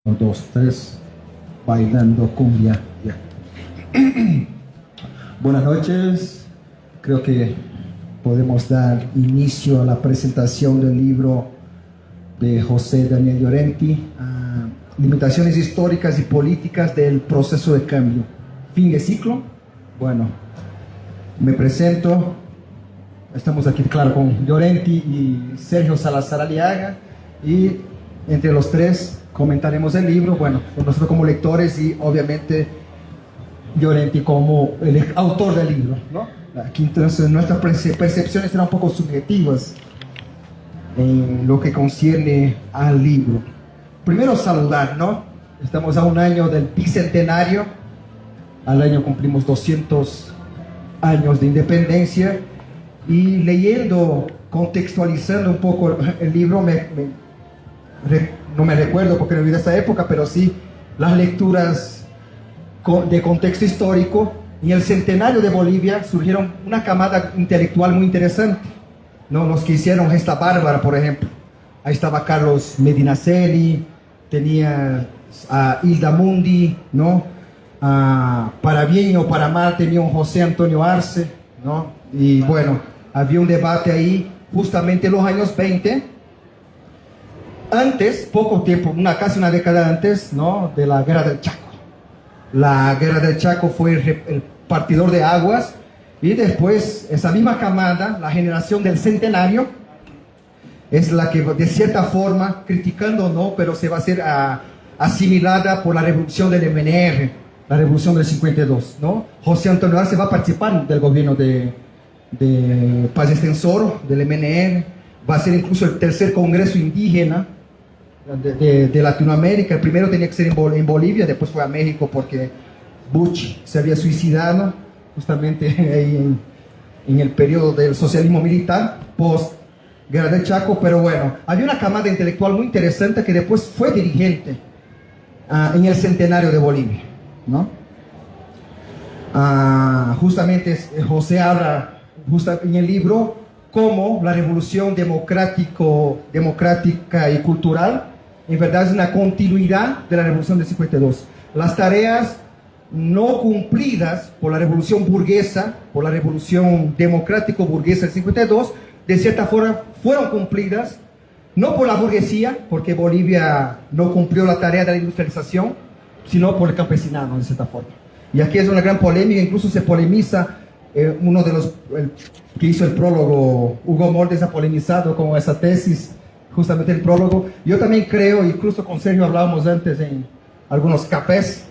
Uno, dos, tres, bailando cumbia. Ya. Buenas noches, creo que podemos dar inicio a la presentación del libro de José Daniel Llorenti, Limitaciones históricas y políticas del proceso de cambio. Fin de ciclo. Bueno, me presento. Estamos aquí, claro, con Llorenti y Sergio Salazar Aliaga, y entre los tres comentaremos el libro, bueno, nosotros como lectores y obviamente Llorenti como el autor del libro, ¿no? Aquí entonces nuestras percepciones serán un poco subjetivas en lo que concierne al libro. Primero saludar, ¿no? Estamos a un año del bicentenario, al año cumplimos 200 años de independencia, y leyendo, contextualizando un poco el libro, no me recuerdo porque no viví esa época, pero sí las lecturas de contexto histórico. Y en el centenario de Bolivia surgieron una camada intelectual muy interesante, ¿no? Los que hicieron Gesta Bárbara, por ejemplo. Ahí estaba Carlos Medinaceli, tenía a Hilda Mundi, ¿no? Para bien o para mal tenía un José Antonio Arce, ¿no? Y bueno, había un debate ahí justamente en los años 20. Antes, poco tiempo, casi una década antes, ¿no?, de la Guerra del Chaco. La Guerra del Chaco fue el partidor de aguas, y después esa misma camada, la generación del centenario, es la que de cierta forma, criticando o no, pero se va a ser asimilada por la revolución del MNR, la revolución del 52, ¿no? José Antonio Arce va a participar del gobierno de Paz Extensor, del MNR, va a ser incluso el tercer congreso indígena de Latinoamérica. El primero tenía que ser en Bolivia, después fue a México porque Bush se había suicidado justamente ahí en el periodo del socialismo militar, post Guerra del Chaco. Pero bueno, había una camada intelectual muy interesante que después fue dirigente en el centenario de Bolivia, ¿no? Justamente José habla en el libro cómo la revolución democrática y cultural en verdad es una continuidad de la revolución del 52. Las tareas no cumplidas por la revolución burguesa, por la revolución democrático-burguesa del 52, de cierta forma fueron cumplidas, no por la burguesía, porque Bolivia no cumplió la tarea de la industrialización, sino por el campesinado, de cierta forma. Y aquí es una gran polémica, incluso se polemiza, uno de los que hizo el prólogo, Hugo Moldes, ha polemizado con esa tesis, justamente el prólogo. Yo también creo, incluso con Sergio hablábamos antes en algunos cafés,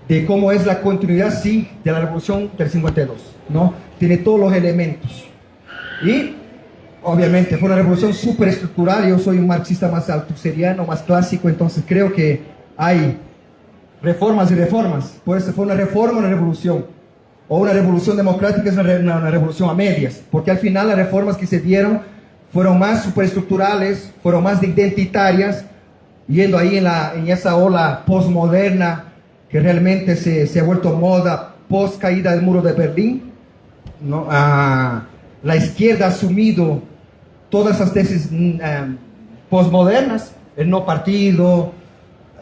de cómo es la continuidad, sí, de la revolución del 52, ¿no? Tiene todos los elementos. Y, obviamente, fue una revolución súper estructural. Yo soy un marxista más altuseriano, más clásico, entonces creo que hay reformas y reformas. Por eso fue una reforma, una revolución. O una revolución democrática es una revolución a medias, porque al final las reformas que se dieron fueron más superestructurales, fueron más identitarias, yendo ahí en esa ola postmoderna que realmente se ha vuelto moda post caída del muro de Berlín, ¿no? La izquierda ha asumido todas esas tesis postmodernas, el no partido.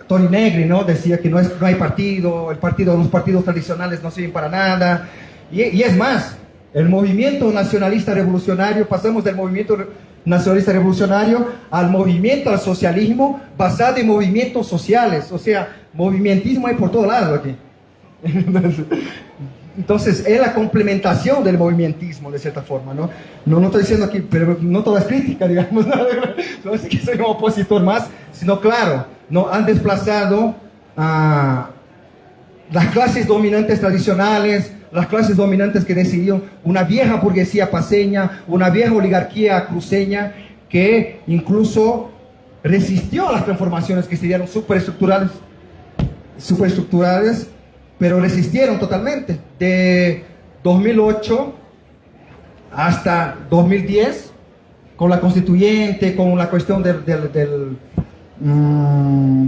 Tony Negri, ¿no?, decía que no hay partido, los partidos tradicionales no sirven para nada. Y es más, el movimiento nacionalista revolucionario, pasamos del movimiento nacionalista revolucionario al movimiento al socialismo basado en movimientos sociales. O sea, movimentismo hay por todo lado aquí. Entonces, es la complementación del movimentismo, de cierta forma, ¿no? No estoy diciendo aquí, pero no toda es crítica, digamos, no es que soy un opositor más, sino claro, ¿no? Han desplazado a las clases dominantes tradicionales, las clases dominantes que decidieron, una vieja burguesía paceña, una vieja oligarquía cruceña, que incluso resistió a las transformaciones que se dieron superestructurales, pero resistieron totalmente. De 2008 hasta 2010, con la constituyente, con la cuestión de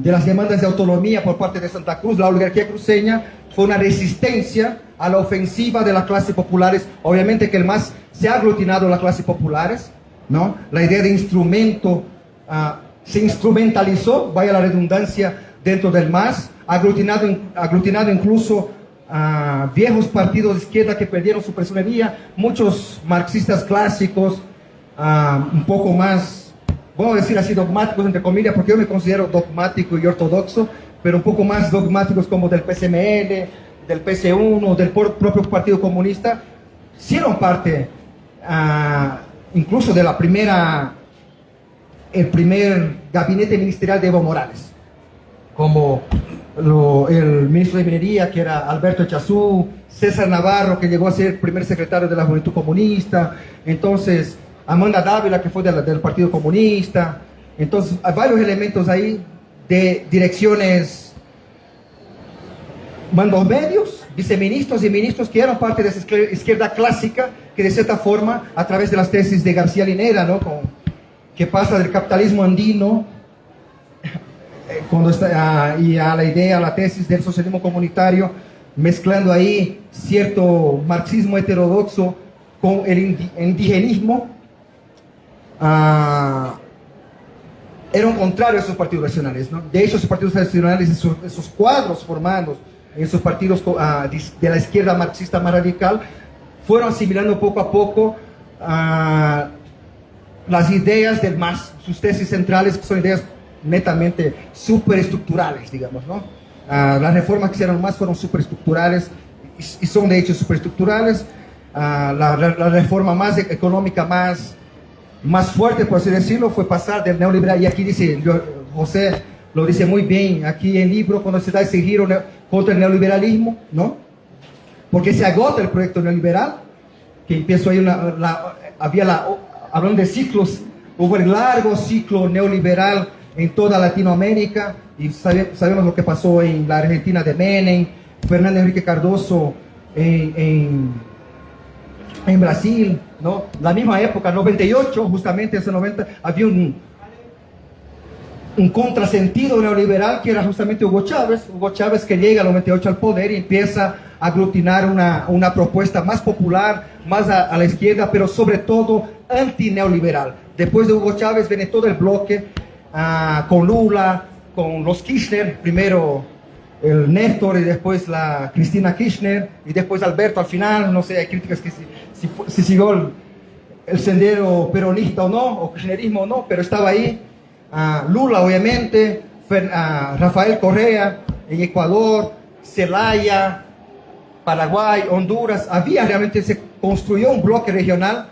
las demandas de autonomía por parte de Santa Cruz, la oligarquía cruceña fue una resistencia a la ofensiva de las clases populares. Obviamente que el más se ha aglutinado las clases populares, ¿no? La idea de instrumento se instrumentalizó, vaya la redundancia, dentro del MAS, aglutinado incluso a viejos partidos de izquierda que perdieron su personería, muchos marxistas clásicos, un poco más, voy a decir así, dogmáticos, entre comillas, porque yo me considero dogmático y ortodoxo, pero un poco más dogmáticos como del PCML, del PC1, del propio Partido Comunista, hicieron parte incluso de el primer gabinete ministerial de Evo Morales, como el ministro de Minería, que era Alberto Echazú, César Navarro, que llegó a ser el primer secretario de la Juventud Comunista, entonces Amanda Dávila, que fue del Partido Comunista. Entonces hay varios elementos ahí de direcciones, mandos medios, viceministros y ministros que eran parte de esa izquierda clásica, que de cierta forma, a través de las tesis de García Linera, ¿no? Que pasa del capitalismo andino y a la idea, a la tesis del socialismo comunitario, mezclando ahí cierto marxismo heterodoxo con el indigenismo, eran contrarios a esos partidos nacionales, ¿no? De hecho, esos partidos nacionales, esos cuadros formados en esos partidos de la izquierda marxista más radical, fueron asimilando poco a poco las ideas del MAS, sus tesis centrales, que son ideas netamente superestructurales, digamos, ¿no? Las reformas que hicieron más fueron superestructurales y son de hecho superestructurales. La reforma más económica, más fuerte, por así decirlo, fue pasar del neoliberal, y aquí dice, José lo dice muy bien aquí en el libro, cuando se da ese giro contra el neoliberalismo, ¿no? Porque se agota el proyecto neoliberal, que empezó ahí hablando de ciclos, hubo el largo ciclo neoliberal en toda Latinoamérica, y sabemos lo que pasó en la Argentina de Menem, Fernando Henrique Cardoso en Brasil, ¿no? La misma época, 98, justamente ese 90, había un contrasentido neoliberal que era justamente Hugo Chávez que llega al 98 al poder y empieza a aglutinar una propuesta más popular, más a la izquierda, pero sobre todo antineoliberal. Después de Hugo Chávez viene todo el bloque, con Lula, con los Kirchner, primero el Néstor y después la Cristina Kirchner y después Alberto al final. No sé, hay críticas que si siguió el sendero peronista o no, o kirchnerismo o no, pero estaba ahí. Lula, obviamente, Rafael Correa en Ecuador, Zelaya, Paraguay, Honduras. Se construyó un bloque regional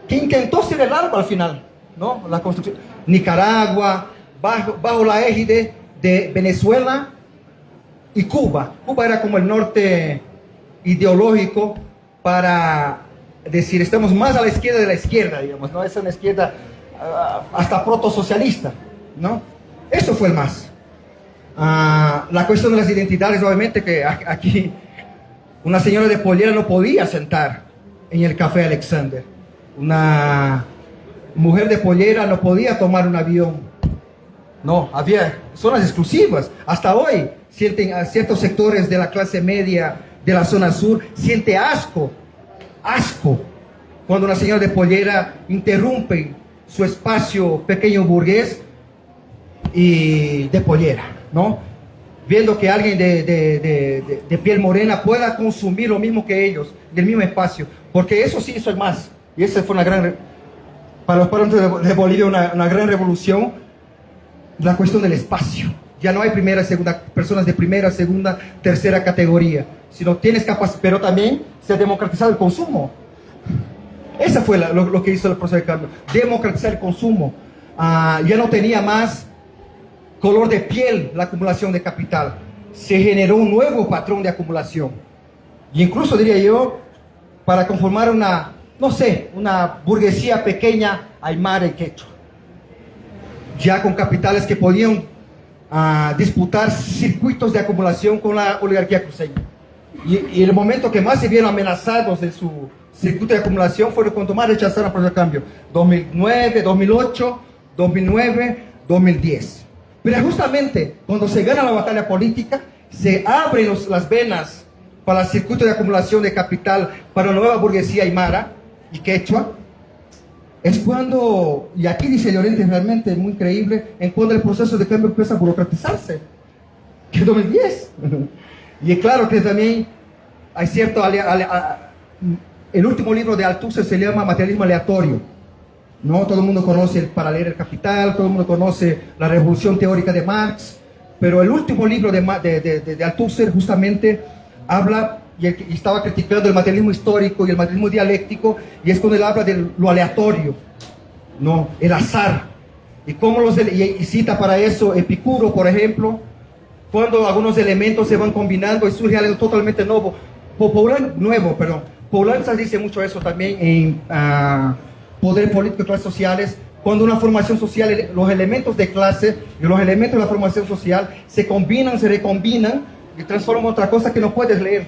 que intentó ser el ALBA al final, ¿no? La construcción. Nicaragua, bajo la égide de Venezuela y Cuba. Cuba era como el norte ideológico para decir, estamos más a la izquierda de la izquierda, digamos, ¿no? Es una izquierda hasta protosocialista, ¿no? Eso fue el MAS. La cuestión de las identidades, obviamente, que aquí una señora de pollera no podía sentar en el Café Alexander. Una mujer de pollera no podía tomar un avión. No, había zonas exclusivas. Hasta hoy ciertos sectores de la clase media de la zona sur siente asco cuando una señora de pollera interrumpe su espacio pequeño burgués y de pollera, ¿no? Viendo que alguien de piel morena pueda consumir lo mismo que ellos, del mismo espacio, porque eso sí hizo el MAS, y esa fue para los parámetros de Bolivia una gran revolución, la cuestión del espacio. Ya no hay personas de primera, segunda, tercera categoría, sino tienes capacidad, pero también se ha democratizado el consumo. Esa fue lo que hizo el proceso de cambio, democratizar el consumo. Ya no tenía más color de piel la acumulación de capital. Se generó un nuevo patrón de acumulación. Y incluso diría yo, para conformar una burguesía pequeña aymara y quechua, ya con capitales que podían disputar circuitos de acumulación con la oligarquía cruceña. Y el momento que más se vieron amenazados de su circuito de acumulación fue cuando más rechazaron el proceso de cambio: 2009, 2008, 2009, 2010. Pero justamente cuando se gana la batalla política, se abren las venas para el circuito de acumulación de capital para la nueva burguesía aymara y quechua, es cuando, y aquí dice Llorente realmente muy increíble, en cuando el proceso de cambio empieza a burocratizarse, que es 2010. Y es claro que también hay cierto, el último libro de Althusser se llama Materialismo Aleatorio, ¿no? Todo el mundo conoce Para leer el Capital, todo el mundo conoce la Revolución Teórica de Marx, pero el último libro de Althusser justamente habla, y estaba criticando el materialismo histórico y el materialismo dialéctico, y es cuando él habla de lo aleatorio, ¿no? El azar, y cómo y cita para eso Epicuro, por ejemplo, cuando algunos elementos se van combinando y surge algo totalmente nuevo. Poulanza dice mucho eso también en Poder Político y Clases Sociales, cuando una formación social, los elementos de clase y los elementos de la formación social se combinan, se recombinan y transforman en otra cosa que no puedes leer.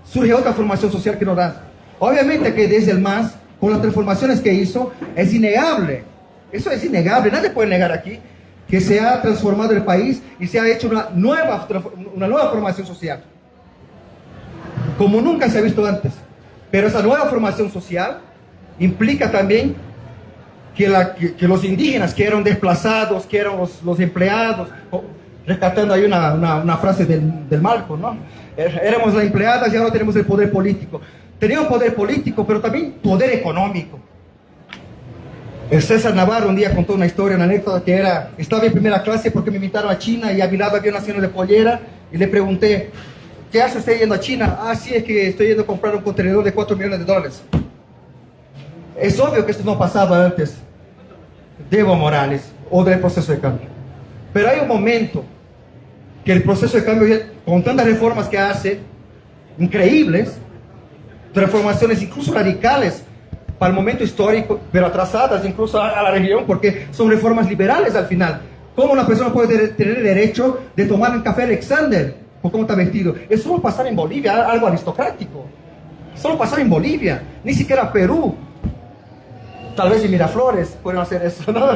Surge otra formación social que no da. Obviamente que desde el MAS, con las transformaciones que hizo, es innegable. Eso es innegable, nadie puede negar aquí que se ha transformado el país y se ha hecho una nueva formación social, como nunca se ha visto antes. Pero esa nueva formación social implica también que los indígenas, que eran desplazados, que eran los empleados, rescatando ahí una frase del Malcolm, ¿no? Éramos las empleadas y ahora tenemos el poder político. Teníamos poder político, pero también poder económico. El César Navarro un día contó una historia, una anécdota, que estaba en primera clase porque me invitaron a China y a mi lado había una señora de pollera y le pregunté, ¿qué hace usted yendo a China? Ah, sí, es que estoy yendo a comprar un contenedor de $4 millones. Es obvio que esto no pasaba antes de Evo Morales o del proceso de cambio. Pero hay un momento que el proceso de cambio, con tantas reformas que hace, increíbles, transformaciones incluso radicales para el momento histórico, pero atrasadas incluso a la región, porque son reformas liberales al final. ¿Cómo una persona puede tener el derecho de tomar el café Alexander por cómo está vestido? Es solo pasar en Bolivia, algo aristocrático. Solo pasar en Bolivia, ni siquiera Perú. Tal vez en Miraflores pueden hacer eso, ¿no?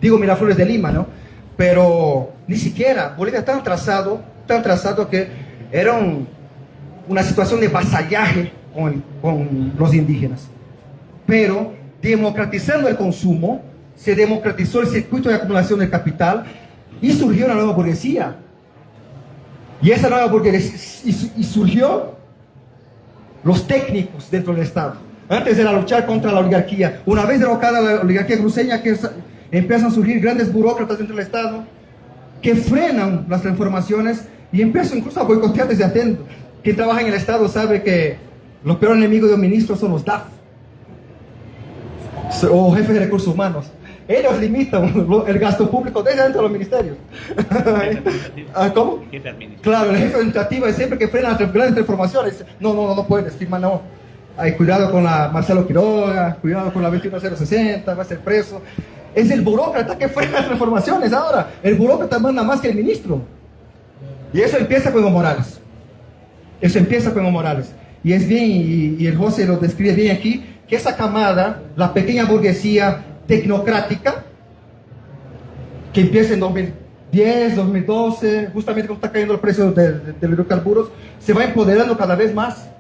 Digo Miraflores de Lima, ¿no? Pero ni siquiera. Bolivia está tan atrasado que era una situación de vasallaje con los indígenas. Pero democratizando el consumo, se democratizó el circuito de acumulación del capital y surgió una nueva burguesía. Y esa nueva burguesía, y surgió los técnicos dentro del Estado. Antes era luchar contra la oligarquía. Una vez derrocada la oligarquía cruceña, empiezan a surgir grandes burócratas dentro del Estado que frenan las transformaciones y empiezan incluso a boicotear desde adentro. Quien trabaja en el Estado sabe que los peores enemigos de un ministro son los DAF o jefes de recursos humanos. Ellos limitan el gasto público desde dentro de los ministerios. ¿Cómo? Claro, el jefe administrativo es siempre que frena las grandes transformaciones. No puedes, firma no. Ay, cuidado con la Marcelo Quiroga, cuidado con la 21060, va a ser preso. Es el burócrata que frena las transformaciones ahora. El burócrata manda más que el ministro. Y eso empieza con Evo Morales. Y es bien, y el José lo describe bien aquí, que esa camada, la pequeña burguesía tecnocrática, que empieza en 2010, 2012, justamente cuando está cayendo el precio de los hidrocarburos, se va empoderando cada vez más.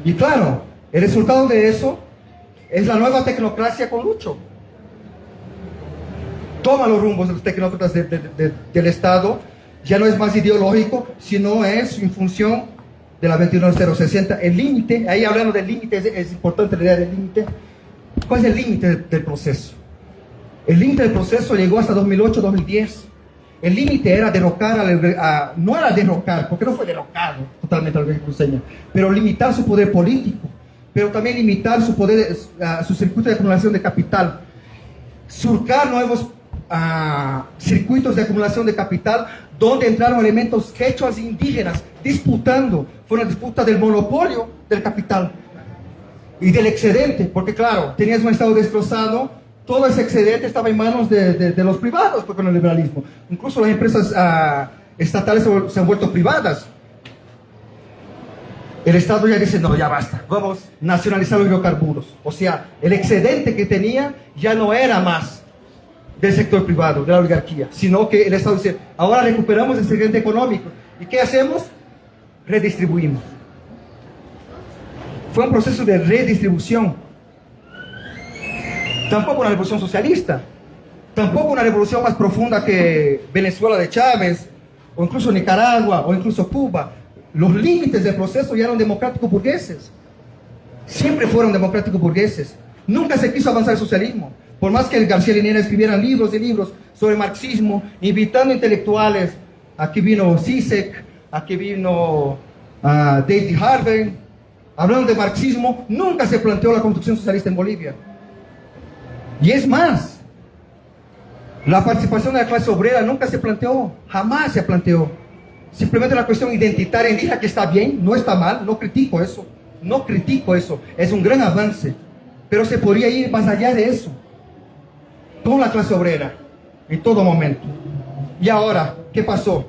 Y claro, el resultado de eso es la nueva tecnocracia con Lucho. Toma los rumbos de los tecnócratas del Estado, ya no es más ideológico, sino es en función de la 21060. El límite, ahí hablando del límite, es importante la idea del límite. ¿Cuál es el límite del proceso? El límite del proceso llegó hasta 2008-2010. El límite era derrocar, no era derrocar, porque no fue derrocado totalmente al régimen cruceño, pero limitar su poder político, pero también limitar su poder, su circuito de acumulación de capital, surcar nuevos circuitos de acumulación de capital, donde entraron elementos quechuas indígenas disputando. Fue una disputa del monopolio del capital y del excedente, porque claro, tenías un Estado destrozado. Todo ese excedente estaba en manos de los privados con el liberalismo. Incluso las empresas estatales se han vuelto privadas. El Estado ya dice, no, ya basta, vamos a nacionalizar los hidrocarburos. O sea, el excedente que tenía ya no era más del sector privado, de la oligarquía, sino que el Estado dice, ahora recuperamos el excedente económico. ¿Y qué hacemos? Redistribuimos. Fue un proceso de redistribución. tampoco una revolución socialista, tampoco una revolución más profunda que Venezuela de Chávez, o incluso Nicaragua, o incluso Cuba. Los límites del proceso ya eran democráticos burgueses. Siempre fueron democráticos burgueses. Nunca se quiso avanzar el socialismo. Por más que el García Linera escribiera libros y libros sobre marxismo, invitando intelectuales, aquí vino Zizek, aquí vino David Harvey, hablando de marxismo, nunca se planteó la construcción socialista en Bolivia. Y es más, la participación de la clase obrera nunca se planteó, jamás se planteó. Simplemente la cuestión identitaria indígena, que está bien, no está mal, no critico eso, es un gran avance, pero se podría ir más allá de eso, con la clase obrera, en todo momento. Y ahora, ¿qué pasó?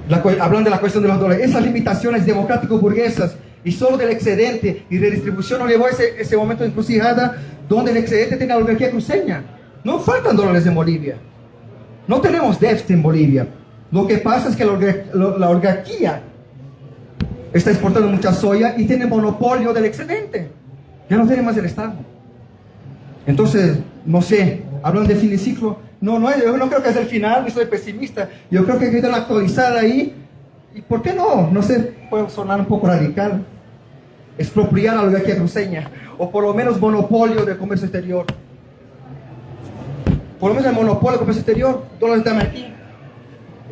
Hablando de la cuestión de los dólares, esas limitaciones democrático-burguesas y solo del excedente y redistribución nos llevó a ese momento de encrucijada donde el excedente tiene la oligarquía cruceña. No faltan dólares en Bolivia, no tenemos déficit en Bolivia. Lo que pasa es que la oligarquía está exportando mucha soya y tiene monopolio del excedente. Ya no tiene más el Estado. Entonces, no sé, hablando de fin de ciclo, yo no creo que es el final, ni soy pesimista. Yo creo que hay que tener actualizada ahí. ¿Y por qué no? No sé, puede sonar un poco radical. Expropiar a la oligarquía cruceña, o por lo menos monopolio del comercio exterior. Por lo menos el monopolio del comercio exterior, dólares de aquí.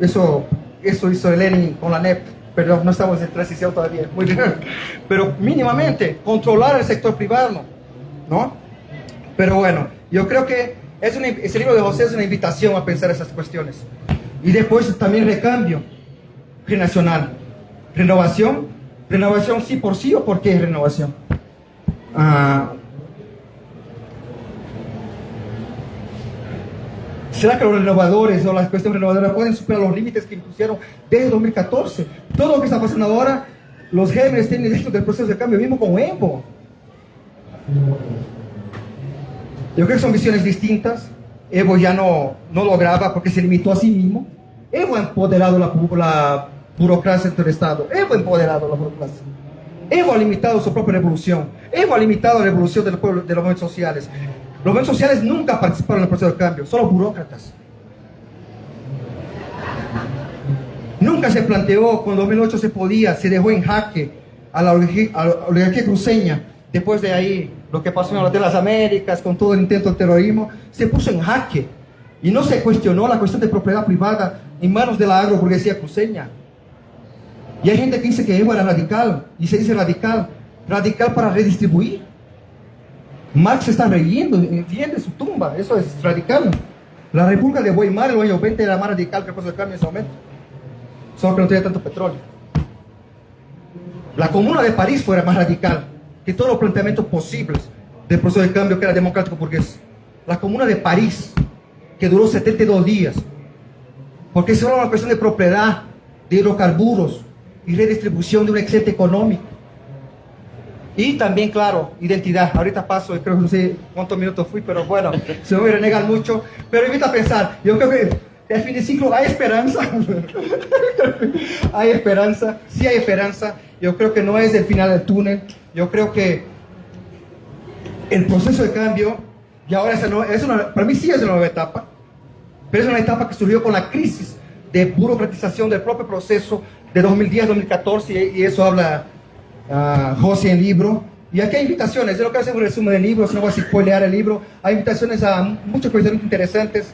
Eso hizo Lenin con la NEP, pero no estamos en transición todavía, muy bien. Pero mínimamente, controlar el sector privado, ¿no? Pero bueno, yo creo que ese libro de José es una invitación a pensar esas cuestiones. Y después también recambio generacional. Renovación sí por sí o por qué renovación. ¿Será que los renovadores o las cuestiones renovadoras pueden superar los límites que impusieron desde 2014? Todo lo que está pasando ahora, los gérmenes tienen dentro del proceso de cambio, mismo con Evo. Yo creo que son visiones distintas. Evo ya no lograba porque se limitó a sí mismo. Evo ha empoderado la burocracia del Estado. Evo ha empoderado la burocracia. Evo ha limitado su propia revolución. Evo ha limitado la revolución del pueblo, de los movimientos sociales. Los movimientos sociales nunca participaron en el proceso de cambio, solo burócratas. Nunca se planteó, cuando en 2008 se dejó en jaque a la oligarquía cruceña. Después de ahí, lo que pasó en las Américas, con todo el intento de terrorismo, se puso en jaque. Y no se cuestionó la cuestión de propiedad privada en manos de la agroburguesía cruceña. Y hay gente que dice que Evo era radical, y se dice radical para redistribuir. Marx está riendo de su tumba, eso es radical. La República de Weimar en los años 20 era más radical que el proceso de cambio en ese momento, solo que no tenía tanto petróleo. La Comuna de París fue más radical que todos los planteamientos posibles del proceso de cambio que era democrático burgués. La Comuna de París, que duró 72 días, porque es solo una cuestión de propiedad de hidrocarburos y redistribución de un excedente económico. Y también, claro, identidad. Ahorita paso, creo que no sé cuántos minutos fui, pero bueno, se me voy a renegar mucho. Pero invito a pensar, yo creo que al fin de ciclo hay esperanza. Hay esperanza, sí hay esperanza. Yo creo que no es el final del túnel. Yo creo que el proceso de cambio, y ahora para mí sí es una nueva etapa, pero es una etapa que surgió con la crisis de burocratización del propio proceso de 2010-2014, y eso habla José en el libro. Y aquí hay invitaciones, yo no quiero hacer un resumen del libro, si no voy a spoilear el libro. Hay invitaciones a muchos cuestiones interesantes,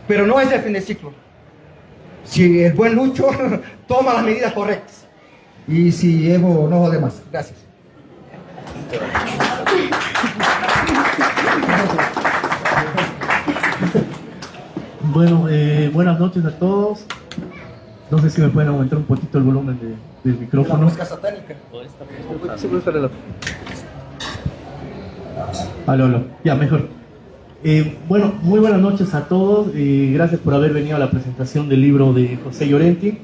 pero no es el fin de ciclo. Si el buen Lucho toma las medidas correctas, y si Evo no jode más. Gracias. Bueno, buenas noches a todos. No sé si me pueden aumentar un poquito el volumen del micrófono. La música satánica. Aló, ya, mejor. Bueno, muy buenas noches a todos. Gracias por haber venido a la presentación del libro de José Llorenti.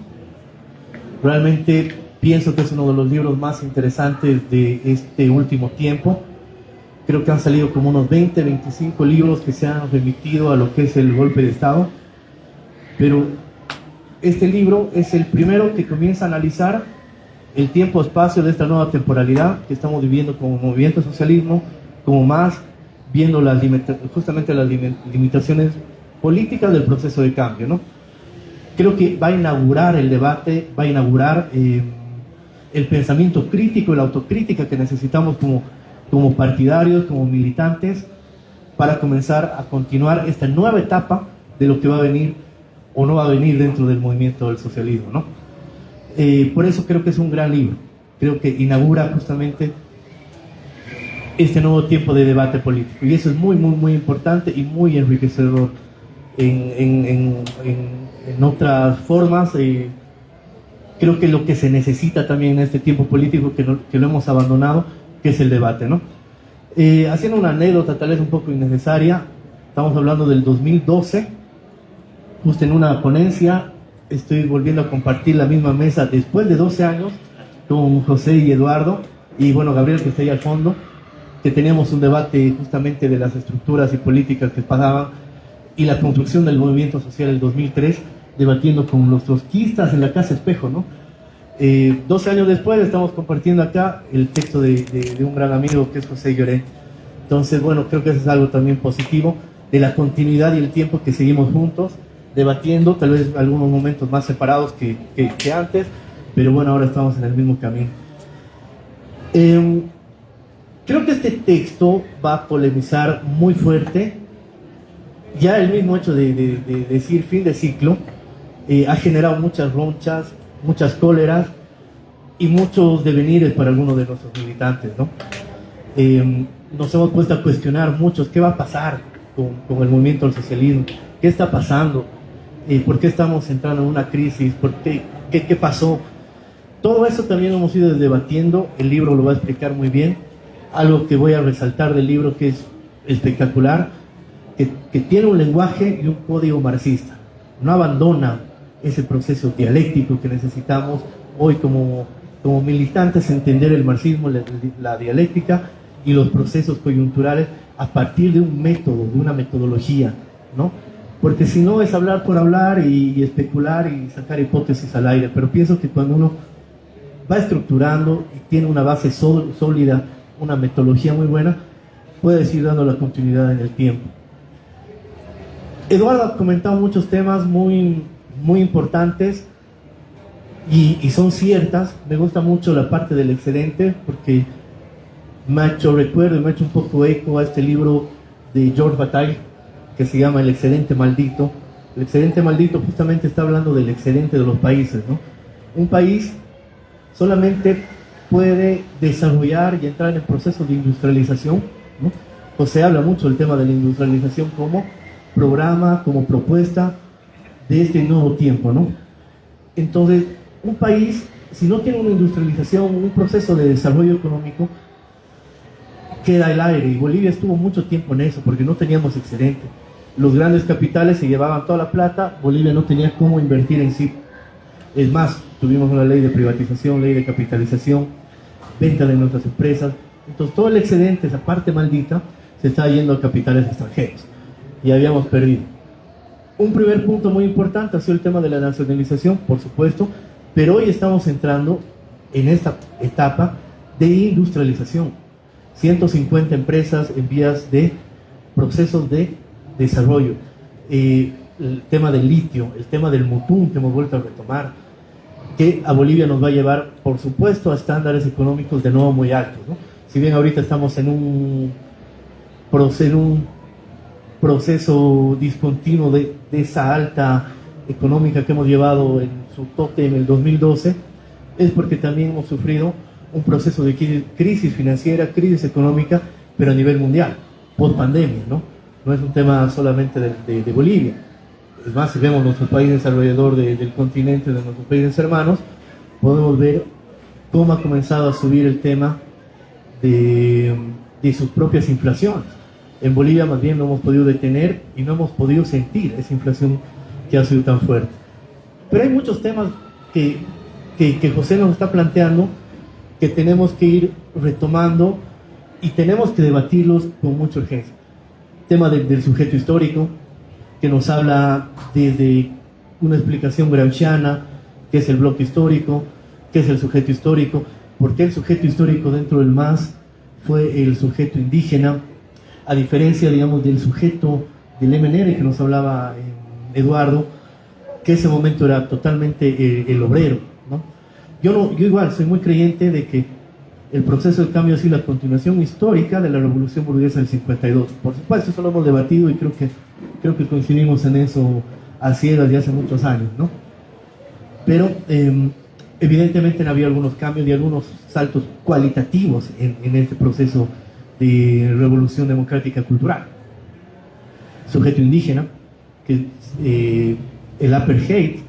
Realmente pienso que es uno de los libros más interesantes de este último tiempo. Creo que han salido como unos 20, 25 libros que se han remitido a lo que es el golpe de Estado. Pero este libro es el primero que comienza a analizar el tiempo-espacio de esta nueva temporalidad que estamos viviendo como movimiento socialismo, como más viendo justamente las limitaciones políticas del proceso de cambio, ¿no? Creo que va a inaugurar el debate, va a inaugurar el pensamiento crítico y la autocrítica que necesitamos como partidarios, como militantes, para comenzar a continuar esta nueva etapa de lo que va a venir o no va a venir dentro del movimiento del socialismo, ¿no? Por eso creo que es un gran libro. Creo que inaugura justamente este nuevo tiempo de debate político. Y eso es muy, muy, muy importante y muy enriquecedor. En otras formas, creo que lo que se necesita también en este tiempo político que lo hemos abandonado, que es el debate, ¿no? Haciendo una anécdota tal vez un poco innecesaria, estamos hablando del 2012, justo en una ponencia, estoy volviendo a compartir la misma mesa después de 12 años con José y Eduardo, y bueno, Gabriel, que está ahí al fondo, que teníamos un debate justamente de las estructuras y políticas que pasaban y la construcción del movimiento social del 2003, debatiendo con los trotskistas en la Casa Espejo, ¿no? 12 años después estamos compartiendo acá el texto de un gran amigo que es José Llorente. Entonces, bueno, creo que eso es algo también positivo de la continuidad y el tiempo que seguimos juntos, debatiendo, tal vez algunos momentos más separados que antes, pero bueno, ahora estamos en el mismo camino. Creo que este texto va a polemizar muy fuerte. Ya el mismo hecho de decir fin de ciclo ha generado muchas ronchas, muchas cóleras y muchos devenires para algunos de nuestros militantes, ¿no? Nos hemos puesto a cuestionar muchos qué va a pasar con el movimiento del socialismo, qué está pasando, por qué estamos entrando en una crisis, qué pasó. Todo eso también hemos ido debatiendo, el libro lo va a explicar muy bien. Algo que voy a resaltar del libro que es espectacular, que tiene un lenguaje y un código marxista, no abandona ese proceso dialéctico que necesitamos hoy como militantes, entender el marxismo, la dialéctica y los procesos coyunturales a partir de un método, de una metodología, ¿no? Porque si no es hablar por hablar y especular y sacar hipótesis al aire, pero pienso que cuando uno va estructurando y tiene una base sólida, una metodología muy buena, puedes ir dando la continuidad en el tiempo. Eduardo ha comentado muchos temas muy importantes y son ciertas. Me gusta mucho la parte del excedente porque me ha hecho recuerdo y me ha hecho un poco eco a este libro de George Bataille que se llama El excedente maldito. El excedente maldito justamente está hablando del excedente de los países, ¿no? Un país solamente puede desarrollar y entrar en el proceso de industrialización, ¿no? Pues se habla mucho del tema de la industrialización como programa, como propuesta de este nuevo tiempo, ¿no? Entonces, un país, si no tiene una industrialización, un proceso de desarrollo económico, queda al aire. Y Bolivia estuvo mucho tiempo en eso, porque no teníamos excedente. Los grandes capitales se llevaban toda la plata, Bolivia no tenía cómo invertir en sí. Es más, tuvimos una ley de privatización, ley de capitalización, venta de nuestras empresas. Entonces, todo el excedente, esa parte maldita, se está yendo a capitales extranjeros. Y habíamos perdido. Un primer punto muy importante ha sido el tema de la nacionalización, por supuesto, pero hoy estamos entrando en esta etapa de industrialización. 150 empresas en vías de procesos de desarrollo. El tema del litio, el tema del mutún que hemos vuelto a retomar, que a Bolivia nos va a llevar, por supuesto, a estándares económicos de nuevo muy altos, ¿no? Si bien ahorita estamos en un proceso discontinuo de esa alta económica que hemos llevado en su tope en el 2012, es porque también hemos sufrido un proceso de crisis financiera, crisis económica, pero a nivel mundial, post pandemia, ¿no? No es un tema solamente de Bolivia. Es más, si vemos nuestro país alrededor del continente, de nuestros países hermanos, podemos ver cómo ha comenzado a subir el tema de sus propias inflaciones. En Bolivia más bien no hemos podido detener y no hemos podido sentir esa inflación que ha sido tan fuerte. Pero hay muchos temas que José nos está planteando que tenemos que ir retomando y tenemos que debatirlos con mucha urgencia. El tema del sujeto histórico, que nos habla desde una explicación gramsciana, qué es el bloque histórico, qué es el sujeto histórico, por qué el sujeto histórico dentro del MAS fue el sujeto indígena, a diferencia, digamos, del sujeto del MNR que nos hablaba Eduardo, que ese momento era totalmente el obrero, ¿no? Yo igual soy muy creyente de que el proceso de cambio ha sido la continuación histórica de la revolución burguesa del 52. Por supuesto, eso lo hemos debatido y creo que coincidimos en eso a ciegas de hace muchos años, ¿no? Pero evidentemente había algunos cambios y algunos saltos cualitativos en este proceso de revolución democrática cultural. Sujeto indígena, que el apartheid,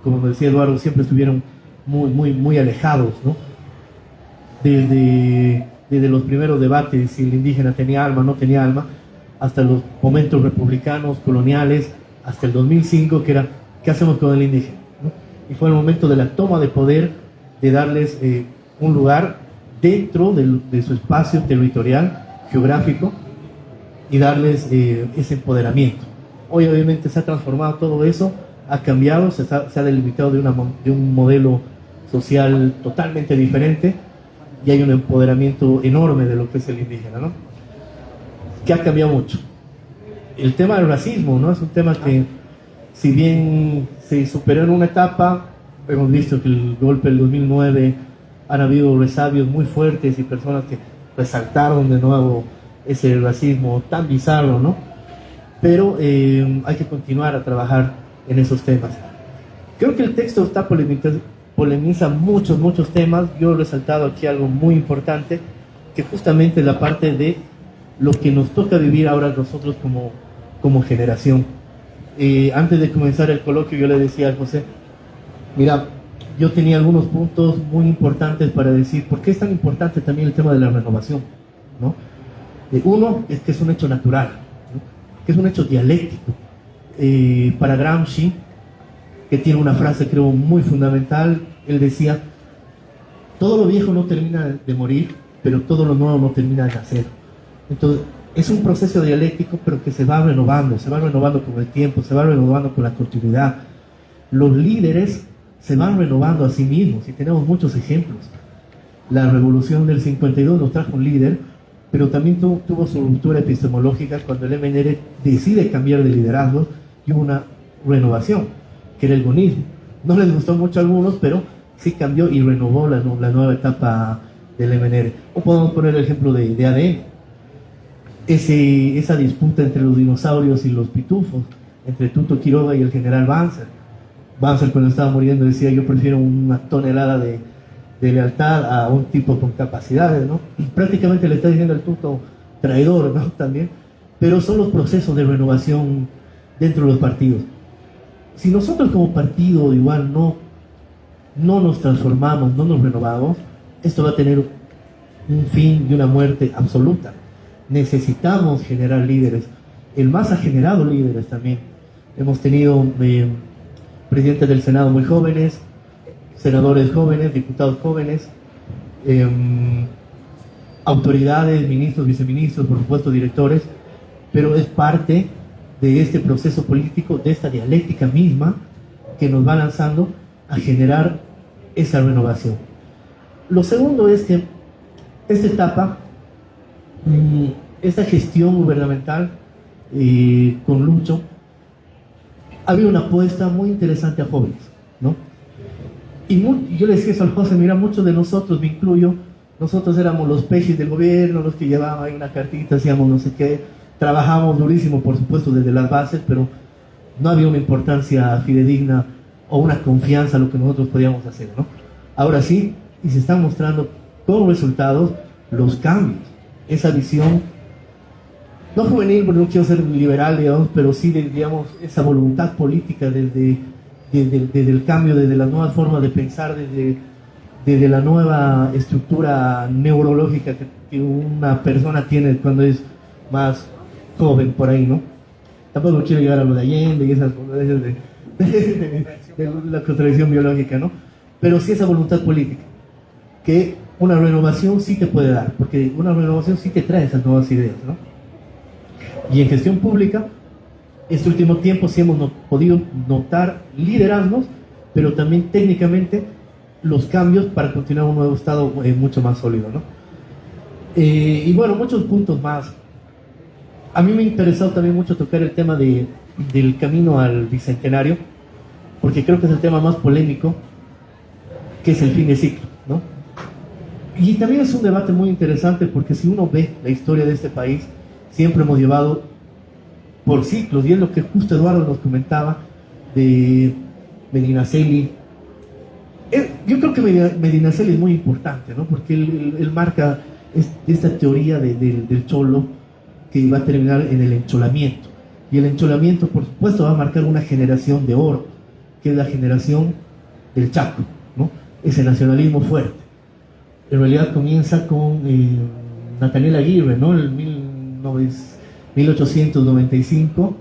como decía Eduardo, siempre estuvieron muy alejados, ¿no? Desde los primeros debates, si el indígena tenía alma o no tenía alma, hasta los momentos republicanos, coloniales, hasta el 2005, que era, ¿qué hacemos con el indígena?, ¿no? Y fue el momento de la toma de poder, de darles un lugar dentro de su espacio territorial, geográfico, y darles ese empoderamiento. Hoy obviamente se ha transformado todo eso, ha cambiado, se ha delimitado de un modelo social totalmente diferente, y hay un empoderamiento enorme de lo que es el indígena, ¿no? Que ha cambiado mucho. El tema del racismo, ¿no? Es un tema que, si bien se superó en una etapa, hemos visto que el golpe del 2009 han habido resabios muy fuertes y personas que resaltaron de nuevo ese racismo tan bizarro, ¿no? Pero hay que continuar a trabajar en esos temas. Creo que el texto polemiza muchos temas. Yo he resaltado aquí algo muy importante, que justamente es la parte de lo que nos toca vivir ahora nosotros como generación. Antes de comenzar el coloquio yo le decía a José, mira, yo tenía algunos puntos muy importantes para decir por qué es tan importante también el tema de la renovación, ¿no? Uno es que es un hecho natural, ¿no? Que es un hecho dialéctico. Para Gramsci, que tiene una frase creo muy fundamental, él decía, todo lo viejo no termina de morir, pero todo lo nuevo no termina de nacer. Entonces, es un proceso dialéctico, pero que se va renovando con el tiempo, se va renovando con la continuidad. Los líderes se van renovando a sí mismos, y tenemos muchos ejemplos. La revolución del 52 nos trajo un líder, pero también tuvo su ruptura epistemológica cuando el MNR decide cambiar de liderazgo y hubo una renovación, que era el bonismo. No les gustó mucho a algunos, pero sí cambió y renovó la nueva etapa del MNR. O podemos poner el ejemplo de ADN. Esa disputa entre los dinosaurios y los pitufos, entre Tuto Quiroga y el general Banzer. Banzer, cuando estaba muriendo, decía, yo prefiero una tonelada de lealtad a un tipo con capacidades, ¿no? Prácticamente le está diciendo al Tuto traidor, ¿no? También. Pero son los procesos de renovación dentro de los partidos. Si nosotros como partido igual no nos transformamos, no nos renovamos, esto va a tener un fin y una muerte absoluta. Necesitamos generar líderes. El MAS ha generado líderes también. Hemos tenido presidentes del Senado muy jóvenes, senadores jóvenes, diputados jóvenes, autoridades, ministros, viceministros, por supuesto directores, pero es parte de este proceso político, de esta dialéctica misma que nos va lanzando a generar esa renovación. Lo segundo es que esta etapa, esta gestión gubernamental con Lucho, había una apuesta muy interesante a jóvenes, ¿no? Y yo le decía eso al José, mira, muchos de nosotros, me incluyo, nosotros éramos los pejes del gobierno, los que llevaban ahí una cartita, hacíamos no sé qué, trabajamos durísimo, por supuesto, desde las bases, pero no había una importancia fidedigna o una confianza en lo que nosotros podíamos hacer, ¿no? Ahora sí, y se están mostrando con resultados los cambios, esa visión, no juvenil, porque no quiero ser liberal, digamos, pero sí, digamos, esa voluntad política desde el cambio, desde las nuevas formas de pensar, desde la nueva estructura neurológica que una persona tiene cuando es más joven por ahí, ¿no? Tampoco quiero llegar a lo de Allende y esas cosas de la contradicción biológica, ¿no? Pero sí esa voluntad política, que una renovación sí te puede dar, porque una renovación sí te trae esas nuevas ideas, ¿no? Y en gestión pública, este último tiempo sí hemos podido notar liderazgos, pero también técnicamente los cambios para continuar un nuevo Estado mucho más sólido, ¿no? Y bueno, muchos puntos más. A mí me ha interesado también mucho tocar el tema del camino al bicentenario, porque creo que es el tema más polémico, que es el fin de ciclo, ¿no? Y también es un debate muy interesante porque si uno ve la historia de este país, siempre hemos llevado por ciclos, y es lo que justo Eduardo nos comentaba de Medinaceli. Yo creo que Medinaceli es muy importante, ¿no? Porque él marca esta teoría del cholo que va a terminar en el encholamiento. Y el encholamiento, por supuesto, va a marcar una generación de oro, que es la generación del Chaco, ¿no? Ese nacionalismo fuerte. En realidad comienza con Nathaniel Aguirre, ¿no? En 1895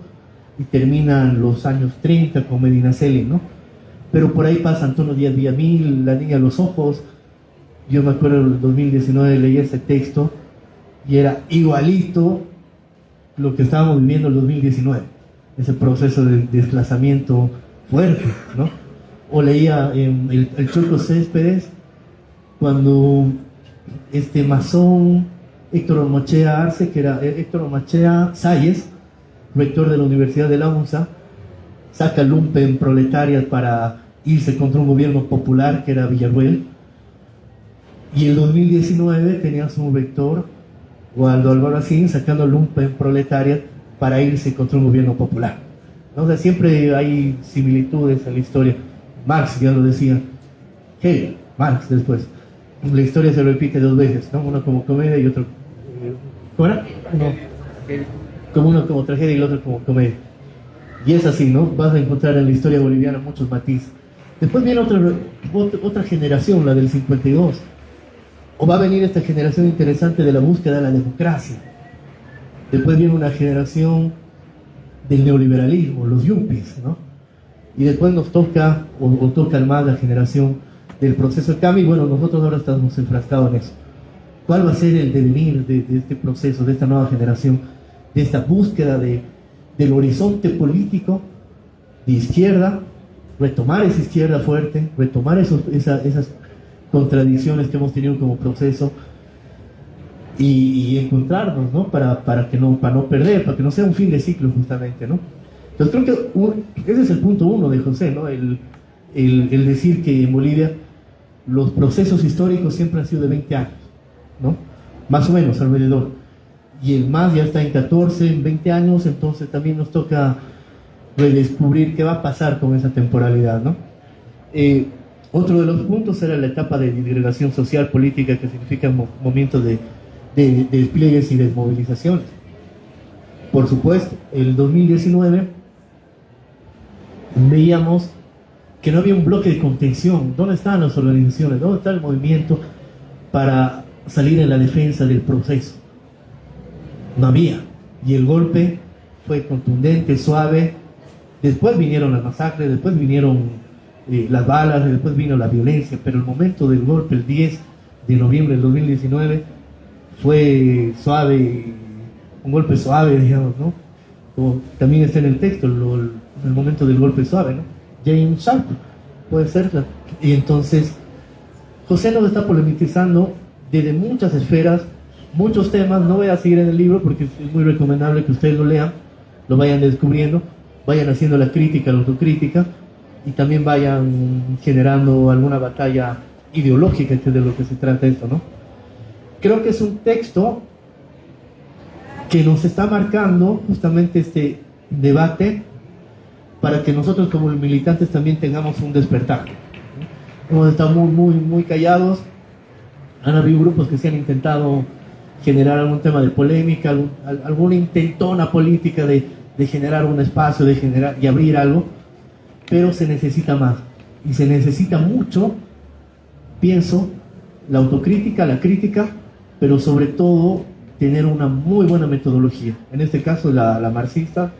y termina en los años 30 con Medinaceli, ¿no? Pero por ahí pasa Antonio Díaz Villamil, La niña de los ojos. Yo me acuerdo en el 2019 leí ese texto y era igualito lo que estábamos viviendo en el 2019, ese proceso de desplazamiento fuerte, ¿no? O leía el Choco Céspedes, cuando este masón Héctor Ormachea Arce, que era Héctor Ormachea Salles, rector de la Universidad de la UNSA, saca lumpen proletarias para irse contra un gobierno popular que era Villarruel, y en 2019 tenías un rector, Waldo Albarracín, sacando lumpen proletarias para irse contra un gobierno popular, ¿no? O sea, siempre hay similitudes en la historia. Marx ya lo decía, Hegel, Marx después. La historia se repite dos veces, ¿no? Uno como comedia y otro... ¿Cómo era? Uno como tragedia y el otro como comedia. Y es así, ¿no? Vas a encontrar en la historia boliviana muchos matices. Después viene otra generación, la del 52. O va a venir esta generación interesante de la búsqueda de la democracia. Después viene una generación del neoliberalismo, los yuppies, ¿no? Y después nos toca, o toca más la generación del proceso de cambio, y bueno, nosotros ahora estamos enfrascados en eso. ¿Cuál va a ser el devenir de este proceso, de esta nueva generación, de esta búsqueda del horizonte político de izquierda, retomar esa izquierda fuerte, retomar esas contradicciones que hemos tenido como proceso y encontrarnos, ¿no? Para no perder, para que no sea un fin de ciclo justamente, ¿no? Entonces creo que ese es el punto uno de José, ¿no? El decir que en Bolivia los procesos históricos siempre han sido de 20 años, ¿no? Más o menos alrededor. Y el MAS ya está en 14, en 20 años, entonces también nos toca redescubrir qué va a pasar con esa temporalidad, ¿no? Otro de los puntos era la etapa de disgregación social política, que significa momentos de despliegues y desmovilizaciones. Por supuesto, el 2019 veíamos que no había un bloque de contención. ¿Dónde estaban las organizaciones? ¿Dónde está el movimiento para salir en la defensa del proceso? No había. Y el golpe fue contundente, suave. Después vinieron las masacres, después vinieron las balas, después vino la violencia, pero el momento del golpe, el 10 de noviembre del 2019, fue suave, un golpe suave, digamos, ¿no? Como también está en el texto, el momento del golpe suave, ¿no? James Sharp, puede ser. Y entonces, José nos está polemizando desde muchas esferas, muchos temas. No voy a seguir en el libro porque es muy recomendable que ustedes lo lean, lo vayan descubriendo, vayan haciendo la crítica, la autocrítica, y también vayan generando alguna batalla ideológica, que es de lo que se trata esto, ¿no? Creo que es un texto que nos está marcando justamente este debate para que nosotros como militantes también tengamos un despertar. Hemos estado muy callados. Han habido grupos que se han intentado generar algún tema de polémica, alguna intentona política de generar un espacio, de generar y abrir algo, pero se necesita más. Y se necesita mucho, pienso, la autocrítica, la crítica, pero sobre todo tener una muy buena metodología. En este caso la marxista,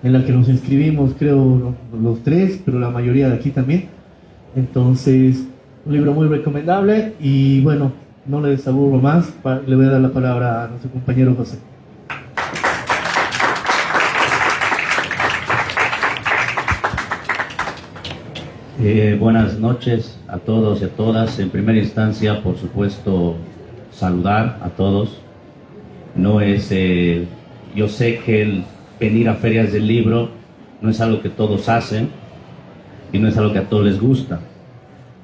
en la que nos inscribimos, creo, los tres, pero la mayoría de aquí también. Entonces, un libro muy recomendable. Y bueno, no le desaburro más, le voy a dar la palabra a nuestro compañero José. Buenas noches a todos y a todas. En primera instancia, por supuesto, saludar a todos. No es yo sé que el venir a ferias del libro no es algo que todos hacen y no es algo que a todos les gusta.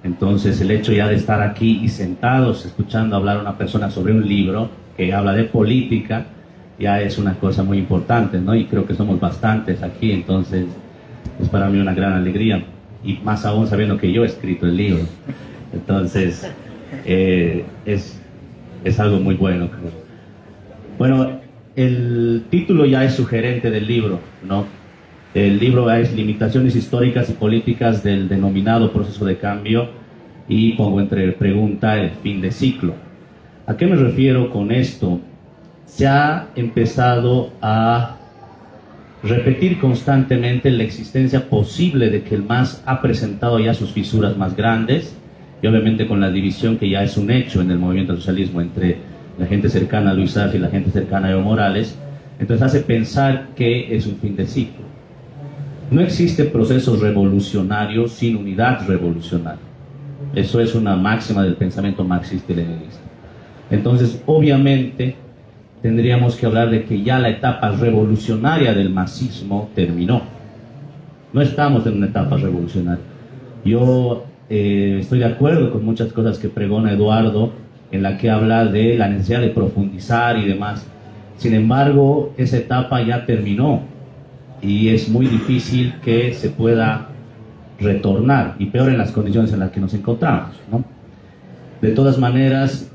Entonces el hecho ya de estar aquí y sentados escuchando hablar a una persona sobre un libro que habla de política ya es una cosa muy importante, ¿no? Y creo que somos bastantes aquí, entonces es para mí una gran alegría, y más aún sabiendo que yo he escrito el libro. Entonces es algo muy bueno, creo. Bueno, el título ya es sugerente del libro, ¿no? El libro es Limitaciones históricas y políticas del denominado proceso de cambio, y pongo entre pregunta el fin de ciclo. ¿A qué me refiero con esto? Se ha empezado a repetir constantemente la existencia posible de que el MAS ha presentado ya sus fisuras más grandes, y obviamente con la división que ya es un hecho en el movimiento al socialismo entre la gente cercana a Luis Arce y la gente cercana a Evo Morales. Entonces hace pensar que es un fin de ciclo. No existe proceso revolucionario sin unidad revolucionaria. Eso es una máxima del pensamiento marxista y leninista. Entonces, obviamente, tendríamos que hablar de que ya la etapa revolucionaria del masismo terminó. No estamos en una etapa revolucionaria. Yo estoy de acuerdo con muchas cosas que pregona Eduardo, en la que habla de la necesidad de profundizar y demás. Sin embargo, esa etapa ya terminó y es muy difícil que se pueda retornar, y peor en las condiciones en las que nos encontramos, ¿no? De todas maneras,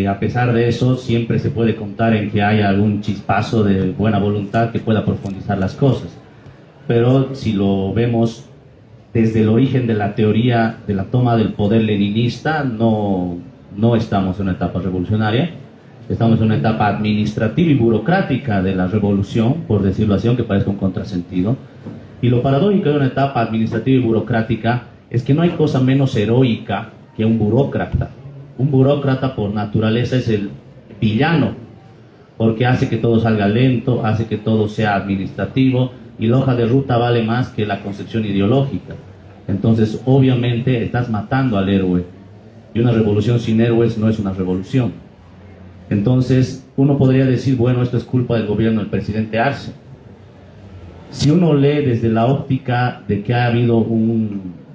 a pesar de eso, siempre se puede contar en que haya algún chispazo de buena voluntad que pueda profundizar las cosas. Pero si lo vemos desde el origen de la teoría de la toma del poder leninista, no estamos en una etapa revolucionaria, estamos en una etapa administrativa y burocrática de la revolución, por decirlo así, aunque parezca un contrasentido. Y lo paradójico de una etapa administrativa y burocrática es que no hay cosa menos heroica que un burócrata. Un burócrata por naturaleza es el villano, porque hace que todo salga lento, hace que todo sea administrativo, y la hoja de ruta vale más que la concepción ideológica. Entonces, obviamente, estás matando al héroe, y una revolución sin héroes no es una revolución. Entonces, uno podría decir, bueno, esto es culpa del gobierno del presidente Arce. Si uno lee desde la óptica de que ha habido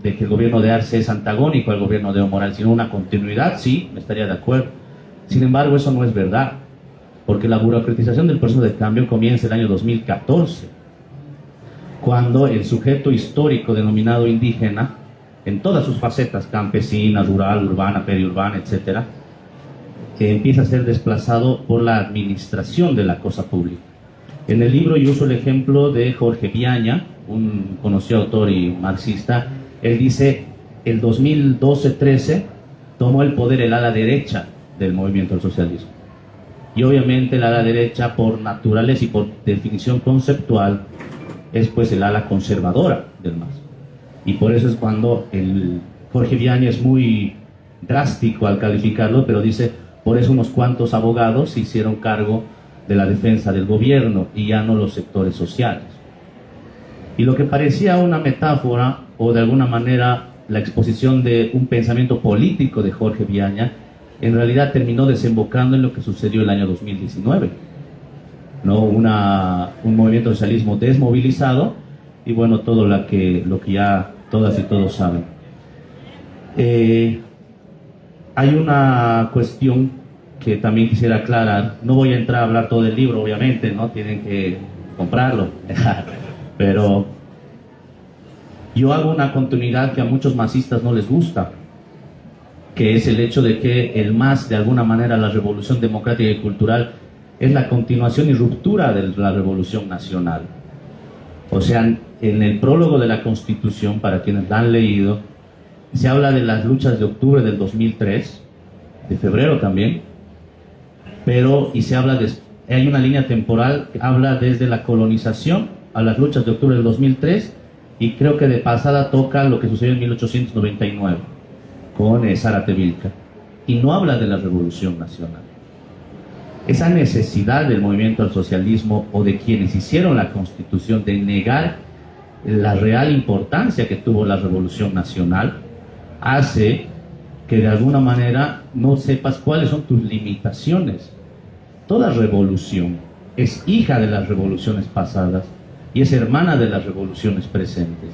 de que el gobierno de Arce es antagónico al gobierno de Evo Morales, sino una continuidad, sí, me estaría de acuerdo. Sin embargo, eso no es verdad, porque la burocratización del proceso de cambio comienza el año 2014, cuando el sujeto histórico denominado indígena, en todas sus facetas, campesina, rural, urbana, periurbana, etcétera, empieza a ser desplazado por la administración de la cosa pública. En el libro yo uso el ejemplo de Jorge Viaña, un conocido autor y marxista. Él dice, el 2012-13 tomó el poder el ala derecha del movimiento al socialismo. Y obviamente el ala derecha, por naturaleza y por definición conceptual, es pues el ala conservadora del MAS. Y por eso es cuando Jorge Viaña es muy drástico al calificarlo, pero dice, por eso unos cuantos abogados se hicieron cargo de la defensa del gobierno y ya no los sectores sociales. Y lo que parecía una metáfora, o de alguna manera la exposición de un pensamiento político de Jorge Viaña, en realidad terminó desembocando en lo que sucedió el año 2019, ¿no? Un movimiento de socialismo desmovilizado, y bueno, todo lo que ya todas y todos saben. Hay una cuestión que también quisiera aclarar. No voy a entrar a hablar todo el libro, obviamente, ¿no? Tienen que comprarlo. Pero yo hago una continuidad que a muchos masistas no les gusta, que es el hecho de que el MAS, de alguna manera, la revolución democrática y cultural, es la continuación y ruptura de la revolución nacional. O sea, en el prólogo de la Constitución, para quienes la han leído, se habla de las luchas de octubre del 2003, de febrero también, y se habla hay una línea temporal que habla desde la colonización a las luchas de octubre del 2003, y creo que de pasada toca lo que sucedió en 1899 con Zárate Vilca, y no habla de la revolución nacional. Esa necesidad del movimiento al socialismo, o de quienes hicieron la Constitución, de negar la real importancia que tuvo la revolución nacional, hace que de alguna manera no sepas cuáles son tus limitaciones. Toda revolución es hija de las revoluciones pasadas y es hermana de las revoluciones presentes.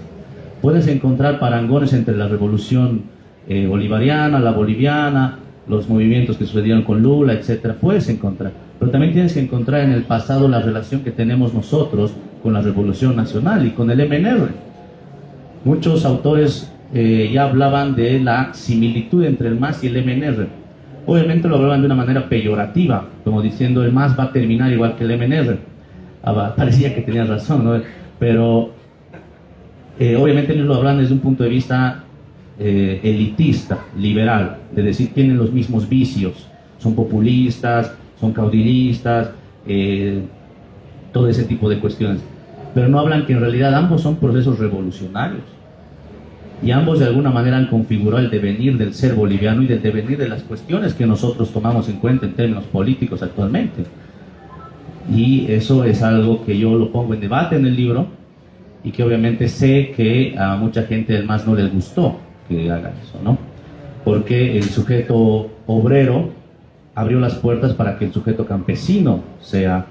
Puedes encontrar parangones entre la revolución bolivariana, la boliviana, los movimientos que sucedieron con Lula, etc. Puedes encontrar, pero también tienes que encontrar en el pasado la relación que tenemos nosotros con la Revolución Nacional y con el MNR. Muchos autores ya hablaban de la similitud entre el MAS y el MNR. Obviamente lo hablaban de una manera peyorativa, como diciendo el MAS va a terminar igual que el MNR. Parecía que tenían razón, ¿no? Pero obviamente ellos lo hablan desde un punto de vista elitista, liberal, de decir tienen los mismos vicios, son populistas, son caudillistas, todo ese tipo de cuestiones. Pero no hablan que en realidad ambos son procesos revolucionarios. Y ambos de alguna manera han configurado el devenir del ser boliviano y del devenir de las cuestiones que nosotros tomamos en cuenta en términos políticos actualmente. Y eso es algo que yo lo pongo en debate en el libro y que obviamente sé que a mucha gente del MAS no les gustó que haga eso, ¿no? Porque el sujeto obrero abrió las puertas para que el sujeto campesino sea